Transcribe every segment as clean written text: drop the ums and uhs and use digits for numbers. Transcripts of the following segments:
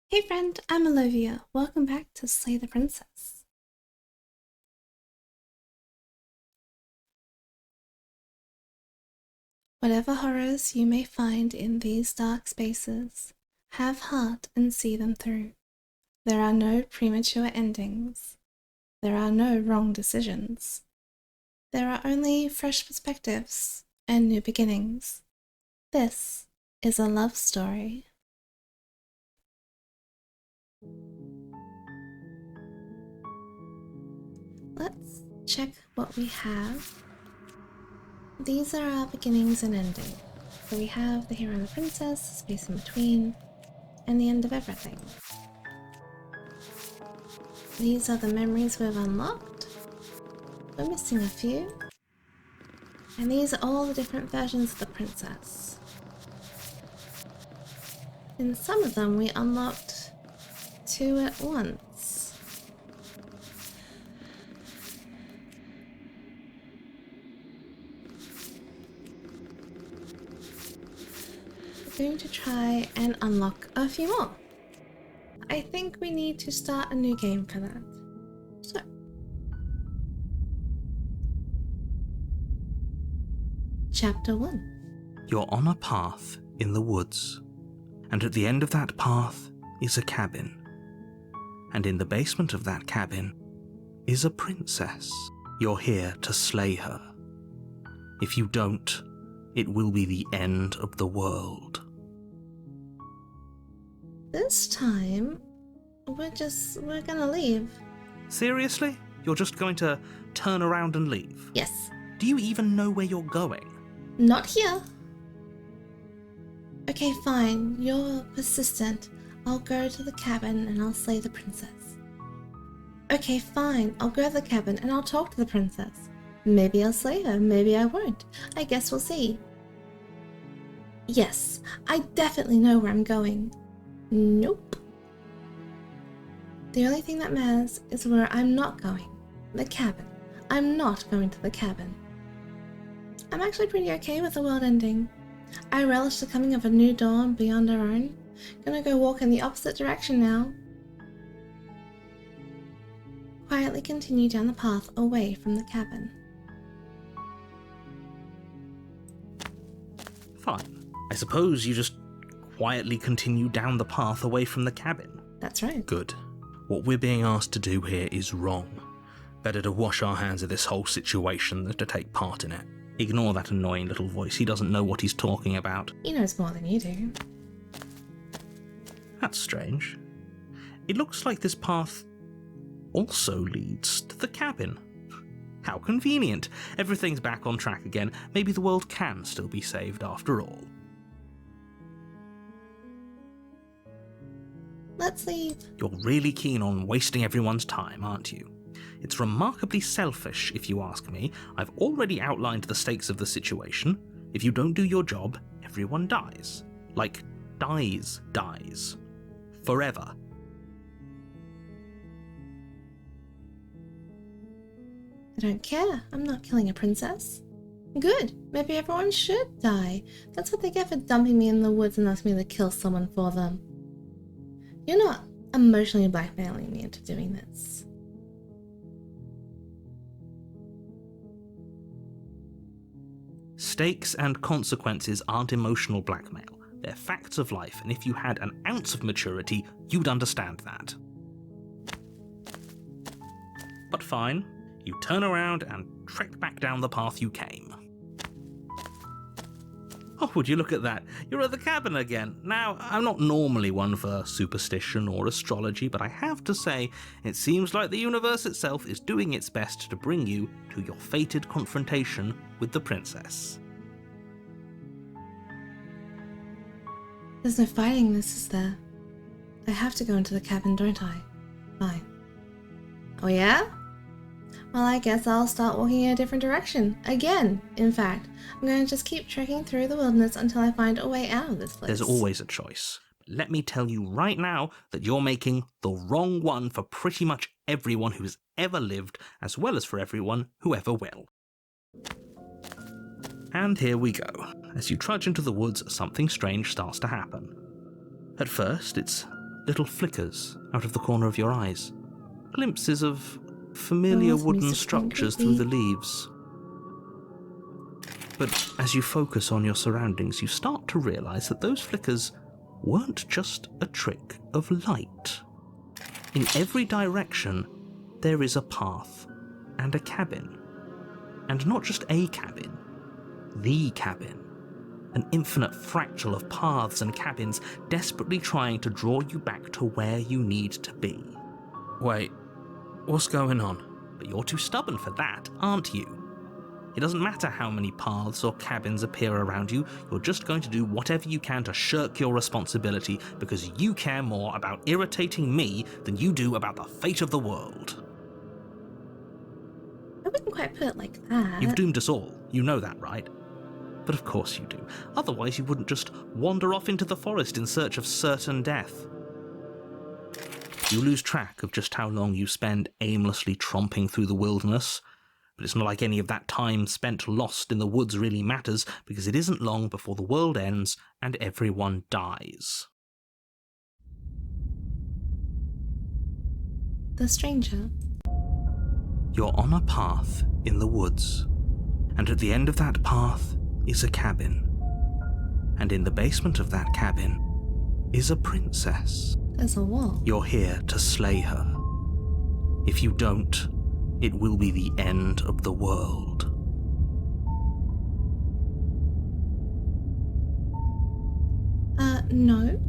Hey friend, I'm Olivia. Welcome back to Slay the Princess. Whatever horrors you may find in these dark spaces, have heart and see them through. There are no premature endings. There are no wrong decisions. There are only fresh perspectives and new beginnings. This is a love story. Let's check what we have. These are our beginnings and ending. So we have the hero and the princess, space in between, and the end of everything. These are the memories we've unlocked. We're missing a few. And these are all the different versions of the princess. In some of them we unlocked 2 at once. We're going to try and unlock a few more. I think we need to start a new game for that. So, Chapter 1. You're on a path in the woods, and at the end of that path is a cabin. And in the basement of that cabin is a princess. You're here to slay her. If you don't, it will be the end of the world. This time, we're gonna leave. Seriously? You're just going to turn around and leave? Yes. Do you even know where you're going? Not here. Okay, fine. You're persistent. I'll go to the cabin and I'll slay the princess. Okay, fine. I'll go to the cabin and I'll talk to the princess. Maybe I'll slay her, maybe I won't. I guess we'll see. Yes, I definitely know where I'm going. Nope. The only thing that matters is where I'm not going. The cabin. I'm not going to the cabin. I'm actually pretty okay with the world ending. I relish the coming of a new dawn beyond our own. Gonna go walk in the opposite direction now. Quietly continue down the path away from the cabin. Fine. I suppose you just quietly continue down the path away from the cabin. That's right. Good. What we're being asked to do here is wrong. Better to wash our hands of this whole situation than to take part in it. Ignore that annoying little voice. He doesn't know what he's talking about. He knows more than you do. That's strange. It looks like this path also leads to the cabin. How convenient. Everything's back on track again. Maybe the world can still be saved after all. Let's leave. You're really keen on wasting everyone's time, aren't you? It's remarkably selfish, if you ask me. I've already outlined the stakes of the situation. If you don't do your job, everyone dies. Like, dies. Forever. I don't care. I'm not killing a princess. Good. Maybe everyone should die. That's what they get for dumping me in the woods and asking me to kill someone for them. You're not emotionally blackmailing me into doing this. Stakes and consequences aren't emotional blackmail. They're facts of life, and if you had an ounce of maturity, you'd understand that. But fine, you turn around and trek back down the path you came. Oh, would you look at that? You're at the cabin again. Now, I'm not normally one for superstition or astrology, but I have to say, it seems like the universe itself is doing its best to bring you to your fated confrontation with the princess. There's no fighting this, is there? I have to go into the cabin, don't I? Fine. Oh yeah? Well, I guess I'll start walking in a different direction. Again, in fact. I'm going to just keep trekking through the wilderness until I find a way out of this place. There's always a choice. But let me tell you right now that you're making the wrong one for pretty much everyone who has ever lived, as well as for everyone who ever will. And here we go. As you trudge into the woods, something strange starts to happen. At first, it's little flickers out of the corner of your eyes. Glimpses of familiar wooden structures through the leaves. But as you focus on your surroundings, you start to realise that those flickers weren't just a trick of light. In every direction, there is a path and a cabin. And not just a cabin, the cabin. An infinite fractal of paths and cabins desperately trying to draw you back to where you need to be. Wait, what's going on? But you're too stubborn for that, aren't you? It doesn't matter how many paths or cabins appear around you, you're just going to do whatever you can to shirk your responsibility because you care more about irritating me than you do about the fate of the world. I wouldn't quite put it like that. You've doomed us all, you know that, right? But of course you do. Otherwise you wouldn't just wander off into the forest in search of certain death. You lose track of just how long you spend aimlessly tromping through the wilderness, but it's not like any of that time spent lost in the woods really matters, because it isn't long before the world ends and everyone dies. The stranger. You're on a path in the woods, and at the end of that path is a cabin. And in the basement of that cabin is a princess. There's a wall. You're here to slay her. If you don't, it will be the end of the world. No.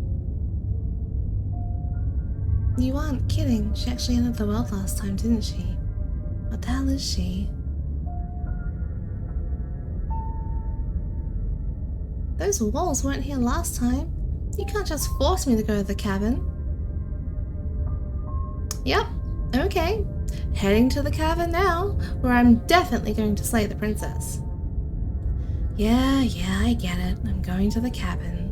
You aren't kidding. She actually ended the world last time, didn't she? What the hell is she? Those walls weren't here last time. You can't just force me to go to the cabin. Yep, okay. Heading to the cabin now, where I'm definitely going to slay the princess. Yeah, I get it. I'm going to the cabin.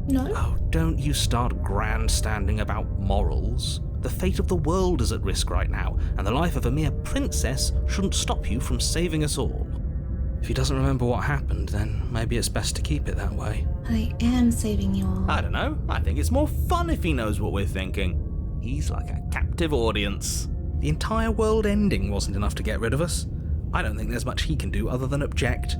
No? Oh, don't you start grandstanding about morals. The fate of the world is at risk right now, and the life of a mere princess shouldn't stop you from saving us all. If he doesn't remember what happened, then maybe it's best to keep it that way. I am saving you all. I don't know. I think it's more fun if he knows what we're thinking. He's like a captive audience. The entire world ending wasn't enough to get rid of us. I don't think there's much he can do other than object.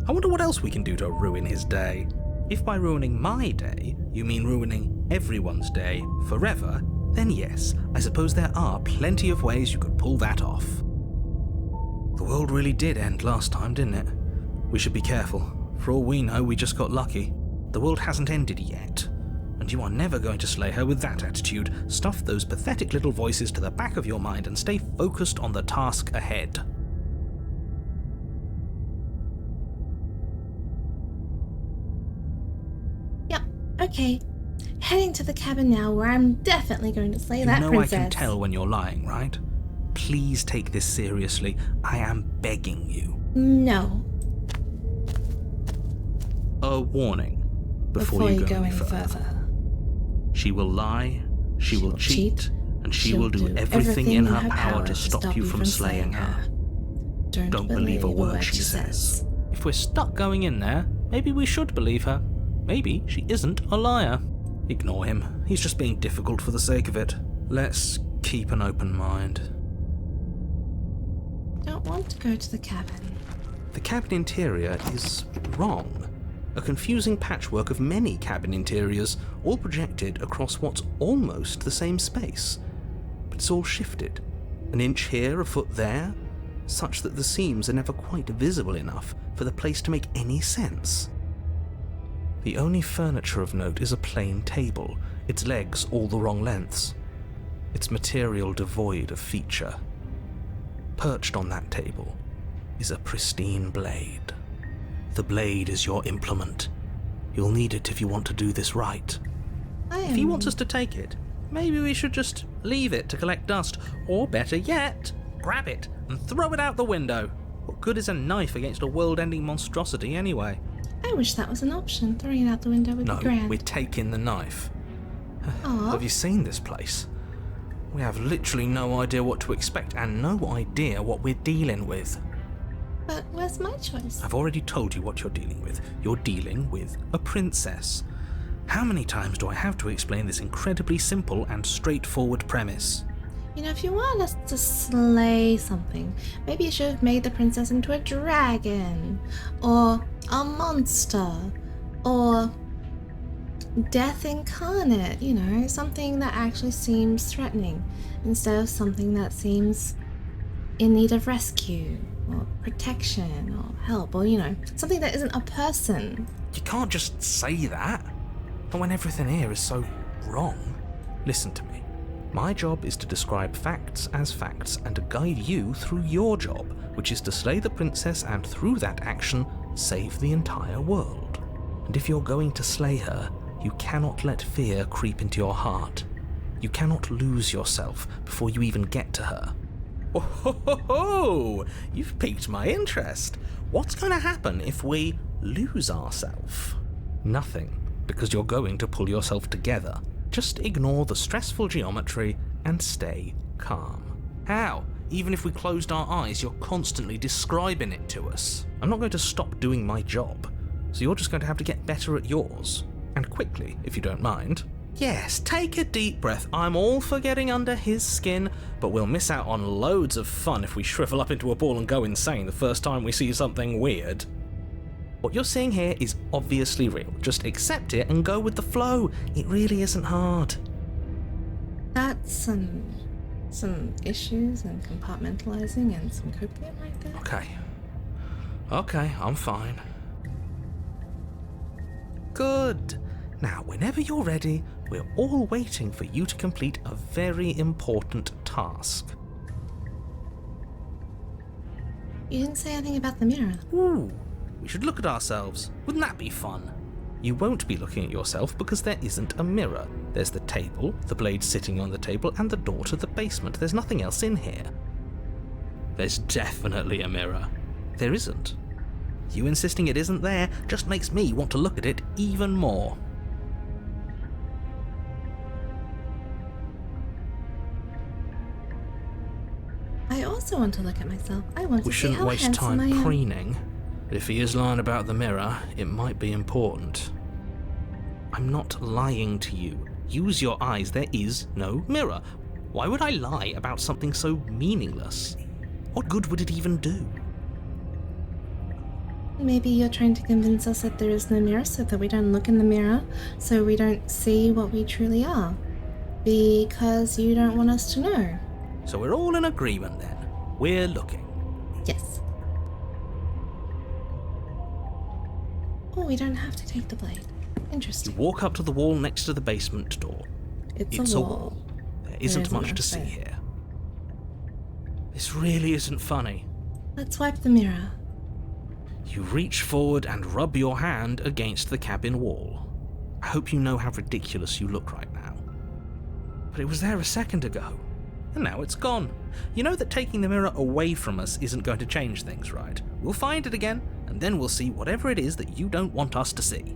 I wonder what else we can do to ruin his day. If by ruining my day, you mean ruining everyone's day forever, then yes, I suppose there are plenty of ways you could pull that off. The world really did end last time, didn't it? We should be careful. For all we know, we just got lucky. The world hasn't ended yet. And you are never going to slay her with that attitude. Stuff those pathetic little voices to the back of your mind and stay focused on the task ahead. Yep, okay. Heading to the cabin now, where I'm definitely going to slay that princess. I can tell when you're lying, right? Please take this seriously. I am begging you. No. A warning before you go any further. She will lie, she will cheat, and she will do everything in her power to stop you from slaying her. Don't believe a word she says. If we're stuck going in there, maybe we should believe her. Maybe she isn't a liar. Ignore him. He's just being difficult for the sake of it. Let's keep an open mind. Don't want to go to the cabin. The cabin interior is wrong. A confusing patchwork of many cabin interiors, all projected across what's almost the same space. But it's all shifted. An inch here, a foot there, such that the seams are never quite visible enough for the place to make any sense. The only furniture of note is a plain table, its legs all the wrong lengths, its material devoid of feature. Perched on that table is a pristine blade. The blade is your implement. You'll need it if you want to do this right. If he wants us to take it, maybe we should just leave it to collect dust, or better yet, grab it and throw it out the window. What good is a knife against a world-ending monstrosity anyway? I wish that was an option. Throwing it out the window would be grand. No, we're taking the knife. Aww. Have you seen this place? We have literally no idea what to expect and no idea what we're dealing with. But where's my choice? I've already told you what you're dealing with. You're dealing with a princess. How many times do I have to explain this incredibly simple and straightforward premise? You know, if you want us to slay something, maybe you should have made the princess into a dragon, or a monster, or death incarnate, you know, something that actually seems threatening, instead of something that seems in need of rescue, or protection, or help, or, you know, something that isn't a person. You can't just say that. Not when everything here is so wrong. Listen to me. My job is to describe facts as facts and to guide you through your job, which is to slay the princess and through that action, save the entire world. And if you're going to slay her, you cannot let fear creep into your heart. You cannot lose yourself before you even get to her. Oh, ho, ho, ho. You've piqued my interest. What's going to happen if we lose ourselves? Nothing, because you're going to pull yourself together. Just ignore the stressful geometry and stay calm. How? Even if we closed our eyes, you're constantly describing it to us. I'm not going to stop doing my job, so you're just going to have to get better at yours. And quickly, if you don't mind. Yes, take a deep breath. I'm all for getting under his skin, but we'll miss out on loads of fun if we shrivel up into a ball and go insane the first time we see something weird. What you're seeing here is obviously real. Just accept it and go with the flow. It really isn't hard. That's some issues and compartmentalizing and some copium right there. Okay, I'm fine. Good. Now, whenever you're ready, we're all waiting for you to complete a very important task. You didn't say anything about the mirror. Ooh, we should look at ourselves. Wouldn't that be fun? You won't be looking at yourself because there isn't a mirror. There's the table, the blade sitting on the table, and the door to the basement. There's nothing else in here. There's definitely a mirror. There isn't. You insisting it isn't there just makes me want to look at it even more. I also want to look at myself. I want We to see shouldn't how waste handsome time I am. preening. But if he is lying about the mirror, it might be important. I'm not lying to you. Use your eyes. There is no mirror. Why would I lie about something so meaningless? What good would it even do? Maybe you're trying to convince us that there is no mirror so that we don't look in the mirror, so we don't see what we truly are. Because you don't want us to know. So we're all in agreement then. We're looking. Yes. Oh, we don't have to take the blade. You Interesting. walk up to the wall next to the basement door. It's a wall. There isn't isn't much much to see there. here. This really isn't funny. Let's wipe the mirror. You reach forward and rub your hand against the cabin wall. I hope you know how ridiculous you look right now. But it was there a second ago, and now it's gone. You know that taking the mirror away from us isn't going to change things, right? We'll find it again, and then we'll see whatever it is that you don't want us to see.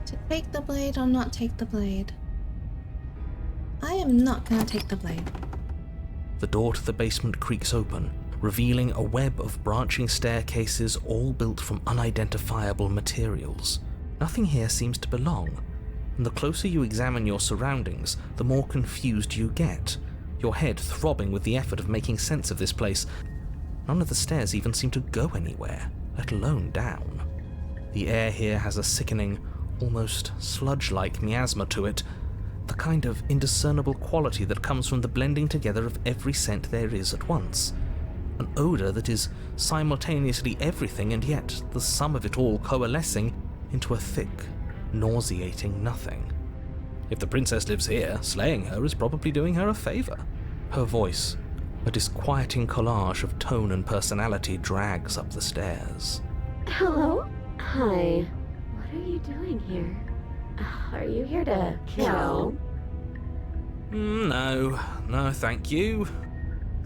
To take the blade or not take the blade? I am not gonna take the blade. The door to the basement creaks open, revealing a web of branching staircases all built from unidentifiable materials. Nothing here seems to belong, and the closer you examine your surroundings, the more confused you get, your head throbbing with the effort of making sense of this place. None of the stairs even seem to go anywhere, let alone down. The air here has a sickening, almost sludge-like miasma to it, the kind of indiscernible quality that comes from the blending together of every scent there is at once. An odour that is simultaneously everything and yet the sum of it all coalescing into a thick, nauseating nothing. If the princess lives here, slaying her is probably doing her a favour. Her voice, a disquieting collage of tone and personality, drags up the stairs. Hello? Hi. What are you doing here? Are you here to kill? No, thank you.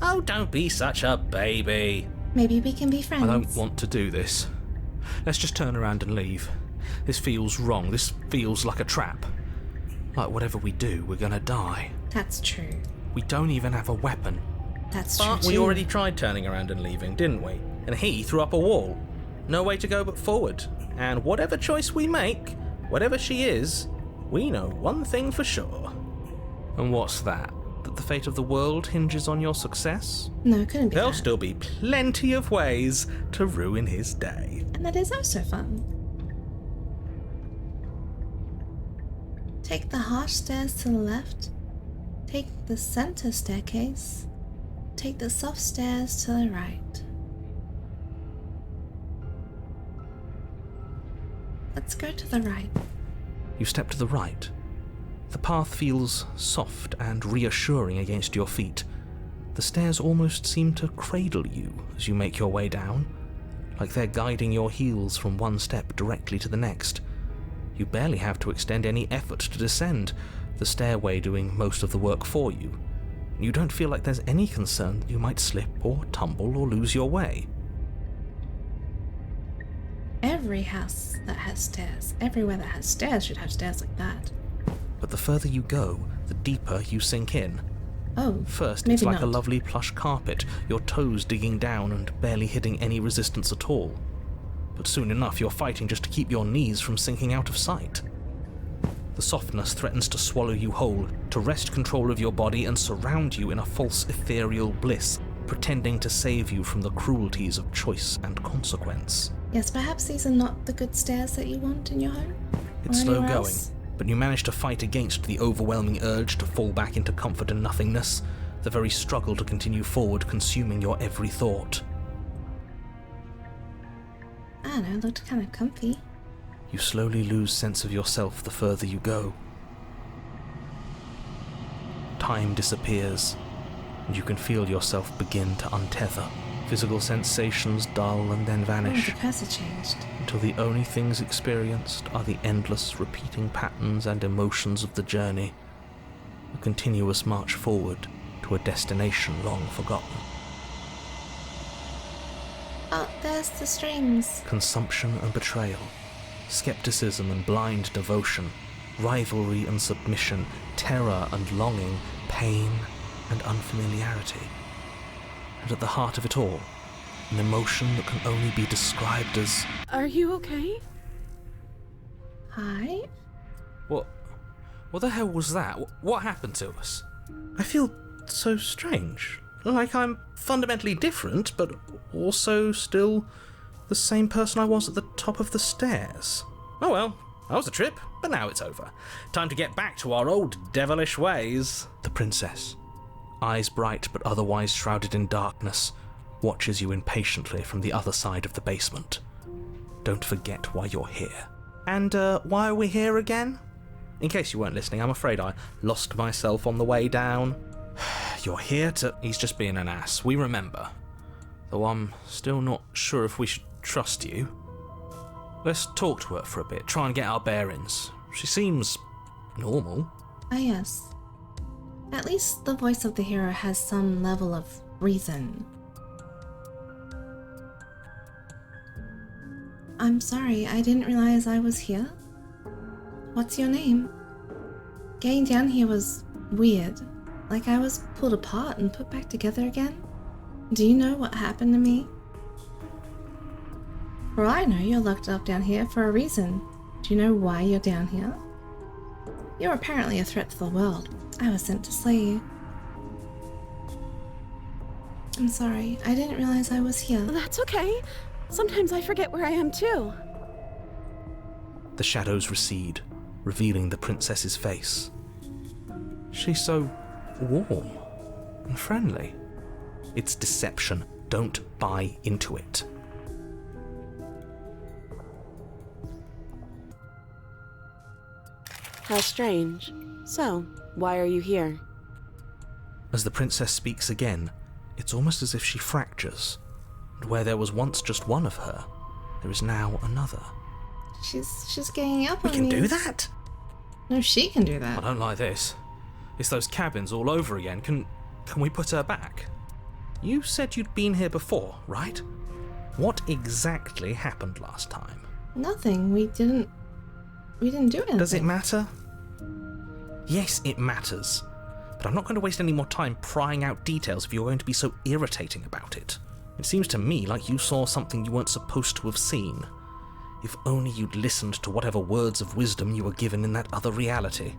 Oh, don't be such a baby. Maybe we can be friends. I don't want to do this. Let's just turn around and leave. This feels wrong. This feels like a trap. Like whatever we do, we're gonna die. That's true. We don't even have a weapon. That's true But we too. already tried turning around and leaving, didn't we? And he threw up a wall. No way to go but forward. And whatever choice we make, whatever she is, we know one thing for sure. And what's that? That the fate of the world hinges on your success? No, it couldn't be There'll that. still be plenty of ways to ruin his day. And that is also fun. Take the harsh stairs to the left. Take the center staircase. Take the soft stairs to the right. Let's go to the right. You step to the right. The path feels soft and reassuring against your feet. The stairs almost seem to cradle you as you make your way down, like they're guiding your heels from one step directly to the next. You barely have to extend any effort to descend, the stairway doing most of the work for you. You don't feel like there's any concern that you might slip or tumble or lose your way. Every house that has stairs, everywhere that has stairs should have stairs like that. But the further you go, the deeper you sink in. Oh, First, maybe it's like not. a lovely plush carpet, your toes digging down and barely hitting any resistance at all. But soon enough, you're fighting just to keep your knees from sinking out of sight. The softness threatens to swallow you whole, to wrest control of your body and surround you in a false ethereal bliss, pretending to save you from the cruelties of choice and consequence. Yes, perhaps these are not the good stairs that you want in your home. It's or slow anywhere going, else. but you manage to fight against the overwhelming urge to fall back into comfort and nothingness, the very struggle to continue forward consuming your every thought. I don't know, it looked kind of comfy. You slowly lose sense of yourself the further you go. Time disappears, and you can feel yourself begin to untether. Physical sensations dull and then Oh, vanish, the cursor changed. until the only things experienced are the endless repeating patterns and emotions of the journey, a continuous march forward to a destination long forgotten. Oh, there's the strings. Consumption and betrayal, skepticism and blind devotion, rivalry and submission, terror and longing, pain and unfamiliarity. And at the heart of it all, an emotion that can only be described as... Are you okay? Hi? What the hell was that? What happened to us? I feel so strange. Like I'm fundamentally different, but also still the same person I was at the top of the stairs. Oh well, that was a trip, but now it's over. Time to get back to our old devilish ways. The princess, eyes bright but otherwise shrouded in darkness, watches you impatiently from the other side of the basement. Don't forget why you're here. And why are we here again? In case you weren't listening, I'm afraid I lost myself on the way down. You're here to... He's just being an ass, we remember. Though I'm still not sure if we should trust you. Let's talk to her for a bit, try and get our bearings. She seems... normal. Ah, yes. At least the voice of the hero has some level of reason. I'm sorry, I didn't realize I was here. What's your name? Getting down here was weird. Like I was pulled apart and put back together again. Do you know what happened to me? For all I know, you're locked up down here for a reason. Do you know why you're down here? You're apparently a threat to the world. I was sent to slay you. I'm sorry, I didn't realize I was here. That's okay. Sometimes I forget where I am too. The shadows recede, revealing the princess's face. She's so warm and friendly. It's deception. Don't buy into it. How strange. So, why are you here? As the princess speaks again, it's almost as if she fractures, and where there was once just one of her, there is now another. She's ganging up We on can me. do that? No, she can do I that. don't like this. It's those cabins all over again. Can we put her back? You said you'd been here before, right? What exactly happened last time? Nothing. We didn't do anything. Does it matter? Yes, it matters. but I'm not going to waste any more time prying out details if you're going to be so irritating about it. It seems to me like you saw something you weren't supposed to have seen. If only you'd listened to whatever words of wisdom you were given in that other reality.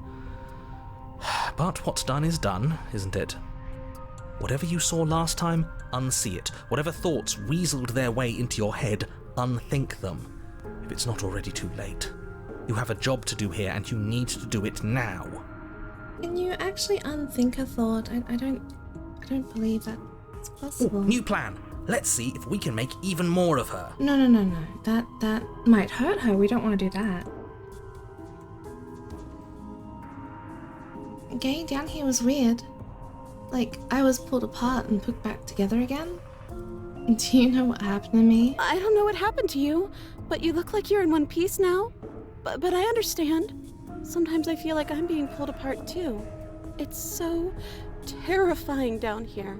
But what's done is done, isn't it? Whatever you saw last time, unsee it. Whatever thoughts weaseled their way into your head, unthink them. If it's not already too late. You have a job to do here, and you need to do it now. Can you actually unthink a thought? I don't believe that's possible. Ooh, new plan. Let's see if we can make even more of her. No. That might hurt her. We don't want to do that. Getting down here was weird. Like, I was pulled apart and put back together again. Do you know what happened to me? I don't know what happened to you, but you look like you're in one piece now. But I understand. Sometimes I feel like I'm being pulled apart too. It's so terrifying down here.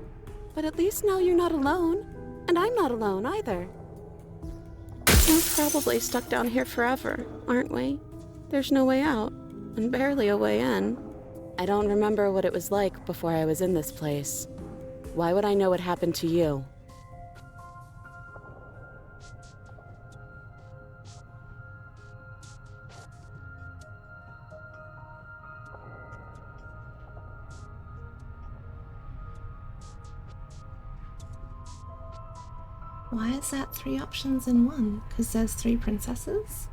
But at least now you're not alone. And I'm not alone either. We're probably stuck down here forever, aren't we? There's no way out, and barely a way in. I don't remember what it was like before I was in this place. Why would I know what happened to you? Why is that 3 options in one? Because there's 3 princesses?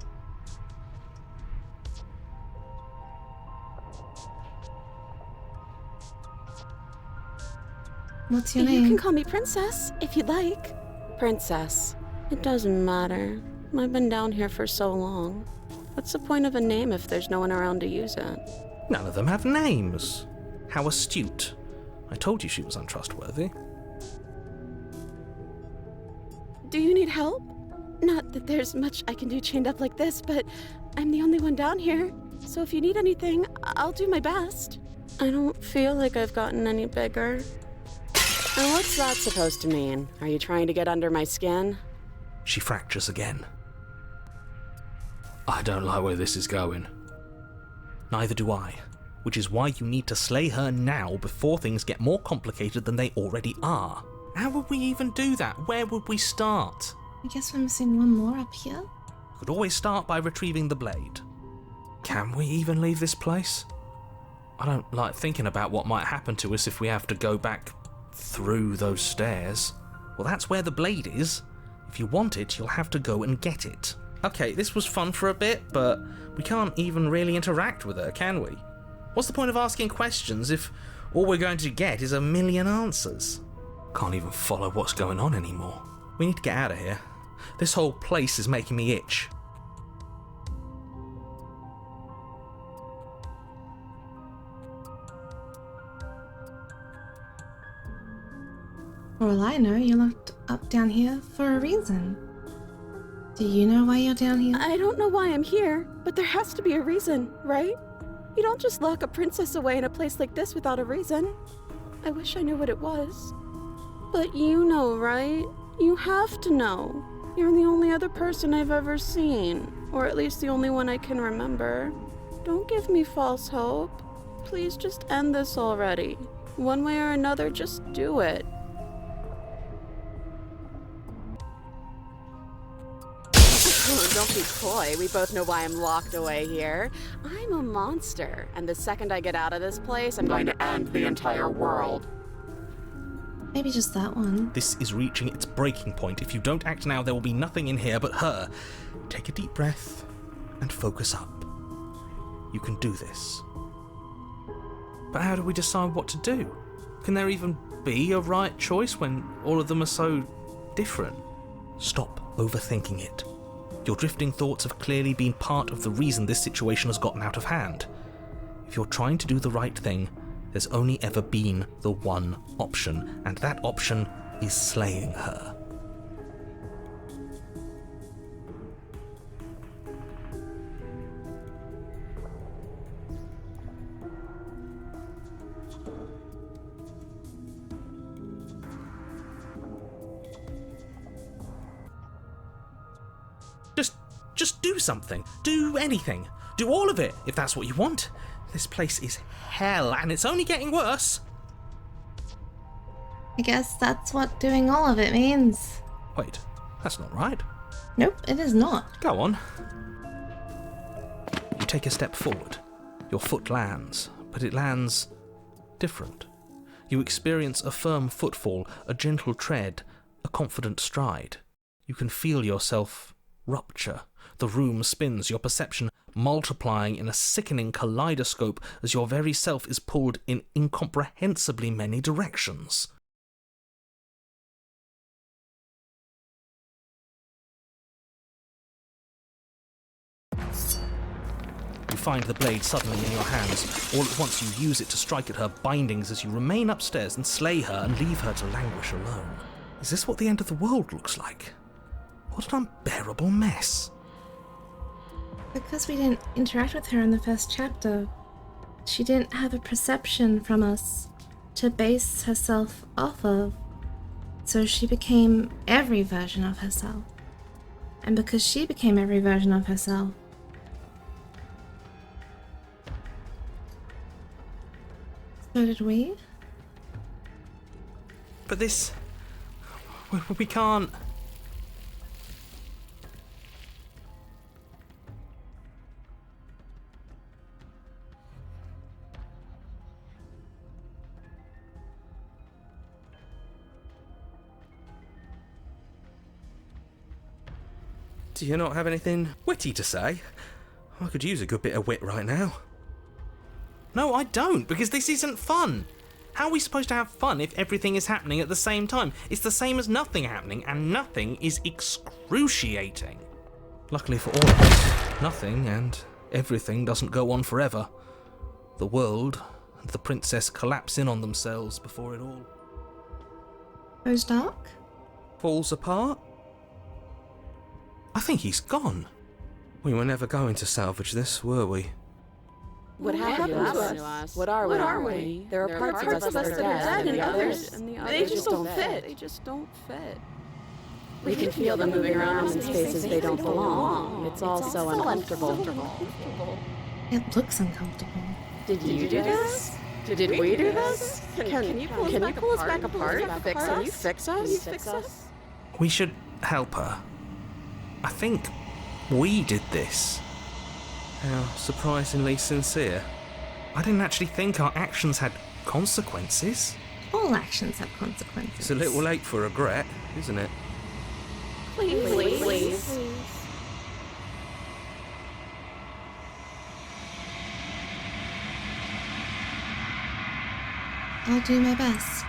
What's your name? You can call me Princess, if you'd like. Princess. It doesn't matter. I've been down here for so long. What's the point of a name if there's no one around to use it? None of them have names. How astute. I told you she was untrustworthy. Do you need help? Not that there's much I can do chained up like this, but I'm the only one down here. So if you need anything, I'll do my best. I don't feel like I've gotten any bigger. And what's that supposed to mean? Are you trying to get under my skin? She fractures again. I don't like where this is going. Neither do I, which is why you need to slay her now before things get more complicated than they already are. How would we even do that? Where would we start? I guess we're missing one more up here. Could always start by retrieving the blade. Can we even leave this place? I don't like thinking about what might happen to us if we have to go back through those stairs. Well, that's where the blade is. If you want it, you'll have to go and get it. Okay, this was fun for a bit, but we can't even really interact with her, can we? What's the point of asking questions if all we're going to get is a million answers? Can't even follow what's going on anymore. We need to get out of here. This whole place is making me itch. For all I know, you're locked up down here for a reason. Do you know why you're down here? I don't know why I'm here, but there has to be a reason, right? You don't just lock a princess away in a place like this without a reason. I wish I knew what it was. But you know, right? You have to know. You're the only other person I've ever seen, or at least the only one I can remember. Don't give me false hope. Please just end this already. One way or another, just do it. Don't be coy. We both know why I'm locked away here. I'm a monster, and the second I get out of this place, I'm going to end the entire world. Maybe just that one. This is reaching its breaking point. If you don't act now, there will be nothing in here but her. Take a deep breath and focus up. You can do this. But how do we decide what to do? Can there even be a right choice when all of them are so different? Stop overthinking it. Your drifting thoughts have clearly been part of the reason this situation has gotten out of hand. If you're trying to do the right thing, there's only ever been the one option, and that option is slaying her. Just do something. Do anything. Do all of it, if that's what you want. This place is hell, and it's only getting worse. I guess that's what doing all of it means. Wait, that's not right. Nope, it is not. Go on. You take a step forward. Your foot lands, but it lands different. You experience a firm footfall, a gentle tread, a confident stride. You can feel yourself rupture. The room spins, your perception multiplying in a sickening kaleidoscope as your very self is pulled in incomprehensibly many directions. You find the blade suddenly in your hands. All at once you use it to strike at her bindings as you remain upstairs and slay her and leave her to languish alone. Is this what the end of the world looks like? What an unbearable mess. Because we didn't interact with her in the first chapter, she didn't have a perception from us to base herself off of. So she became every version of herself. And because she became every version of herself, so did we? But this... we can't... Do you not have anything witty to say? I could use a good bit of wit right now. No, I don't, because this isn't fun. How are we supposed to have fun if everything is happening at the same time? It's the same as nothing happening, and nothing is excruciating. Luckily for all of us, nothing and everything doesn't go on forever. The world and the princess collapse in on themselves before it all Goes dark? falls apart. I think he's gone. We were never going to salvage this, were we? What happened to us? What are we? There are parts of us that are dead, and the others, they just don't fit. They just don't fit. We can feel them moving around in spaces they don't belong. It's all so uncomfortable. It looks uncomfortable. Did you do this? Did we do this? Can you pull us back apart? Can you fix us? We should help her. I think we did this. How surprisingly sincere. I didn't actually think our actions had consequences. All actions have consequences. It's a little late for regret, isn't it? Please. I'll do my best.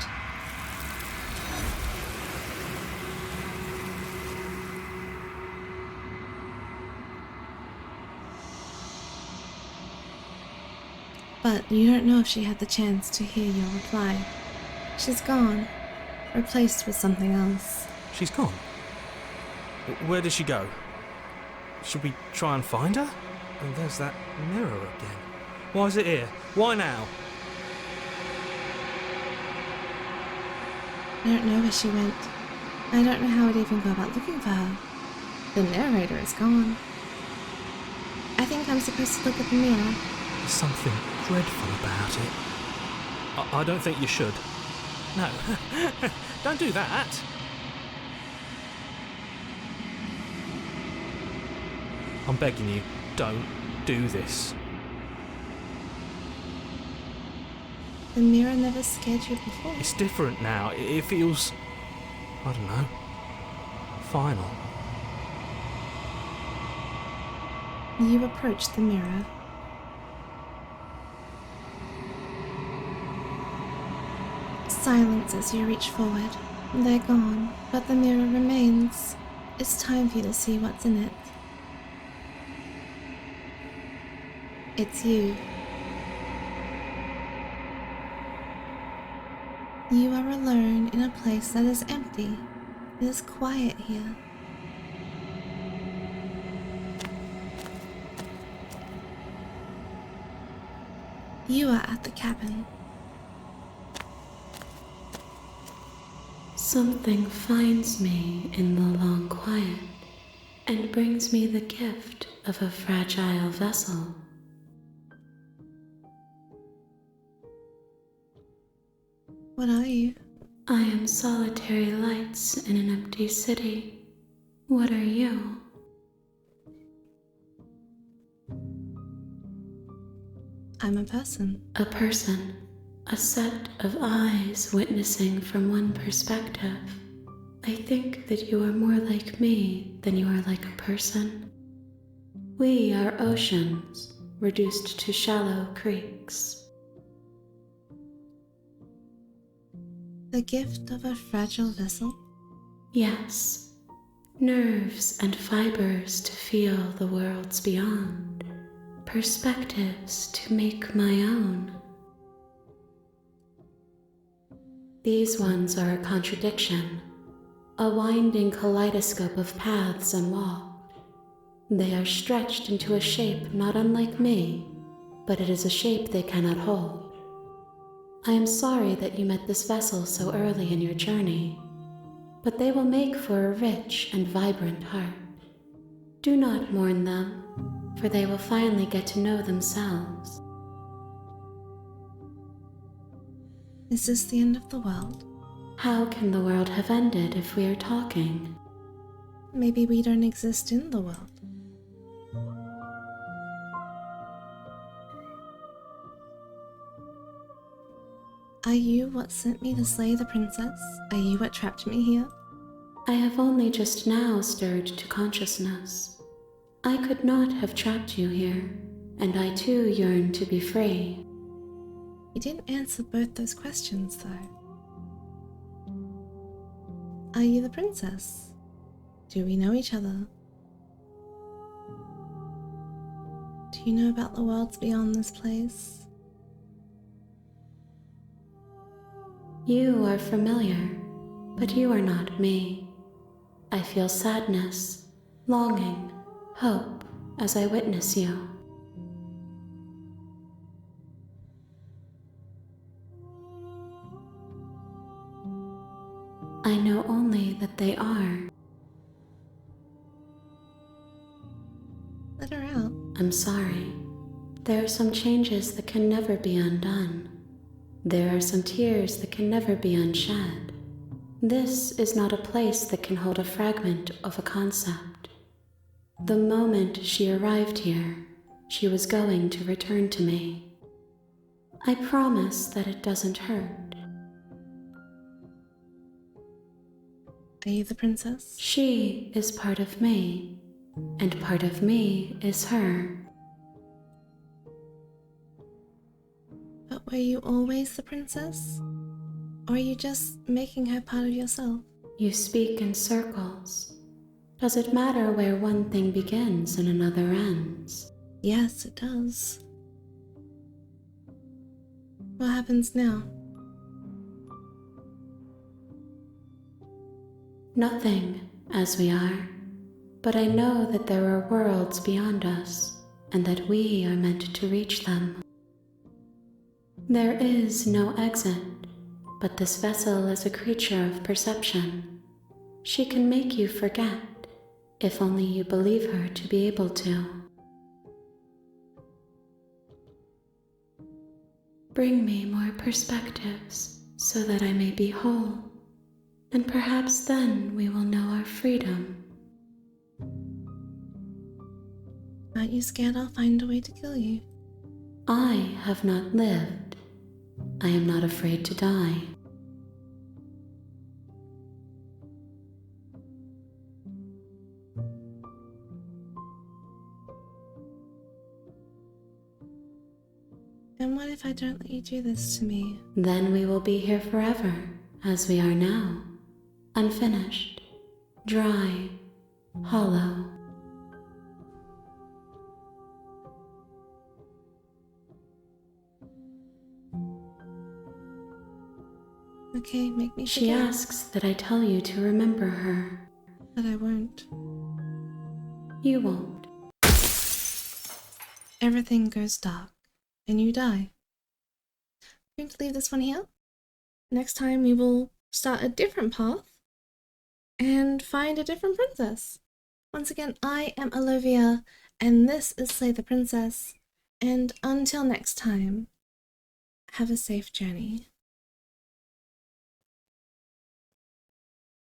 But you don't know if she had the chance to hear your reply. She's gone, replaced with something else. She's gone. Where did she go? Should we try and find her? And there's that mirror again. Why is it here? Why now? I don't know where she went. I don't know how I'd even go about looking for her. The narrator is gone. I think I'm supposed to look at the mirror. There's something dreadful about it. I don't think you should. No. Don't do that. I'm begging you, don't do this. The mirror never scared you before. It's different now. It feels... I don't know. Final. You approach the mirror. Silence as you reach forward. They're gone, but the mirror remains. It's time for you to see what's in it. It's you. You are alone in a place that is empty. It is quiet here. You are at the cabin. Something finds me in the long quiet and brings me the gift of a fragile vessel. What are you? I am solitary lights in an empty city. What are you? I'm a person. A person. A set of eyes witnessing from one perspective. I think that you are more like me than you are like a person. We are oceans, reduced to shallow creeks. The gift of a fragile vessel? Yes, nerves and fibers to feel the worlds beyond, perspectives to make my own. These ones are a contradiction, a winding kaleidoscope of paths unwalked. They are stretched into a shape not unlike me, but it is a shape they cannot hold. I am sorry that you met this vessel so early in your journey, but they will make for a rich and vibrant heart. Do not mourn them, for they will finally get to know themselves. Is this the end of the world? How can the world have ended if we are talking? Maybe we don't exist in the world. Are you what sent me to slay the princess? Are you what trapped me here? I have only just now stirred to consciousness. I could not have trapped you here, and I too yearn to be free. You didn't answer both those questions, though. Are you the princess? Do we know each other? Do you know about the worlds beyond this place? You are familiar, but you are not me. I feel sadness, longing, hope as I witness you. I know only that they are. Let her out. I'm sorry. There are some changes that can never be undone. There are some tears that can never be unshed. This is not a place that can hold a fragment of a concept. The moment she arrived here, she was going to return to me. I promise that it doesn't hurt. Are you the princess? She is part of me, and part of me is her. But were you always the princess? Or are you just making her part of yourself? You speak in circles. Does it matter where one thing begins and another ends? Yes, it does. What happens now? Nothing, as we are. But I know that there are worlds beyond us, and that we are meant to reach them. There is no exit, but this vessel is a creature of perception. She can make you forget, if only you believe her to be able to. Bring me more perspectives, so that I may be whole, and perhaps then we will know our freedom. Aren't you scared I'll find a way to kill you? I have not lived. I am not afraid to die. And what if I don't let you do this to me? Then we will be here forever, as we are now. Unfinished, dry, hollow. Okay, make me She forget. asks that I tell you to remember her. But I won't. You won't. Everything goes dark, and you die. I'm going to leave this one here. Next time we will start a different path and find a different princess. Once again, I am Olivia, and this is Slay the Princess. And until next time, have a safe journey.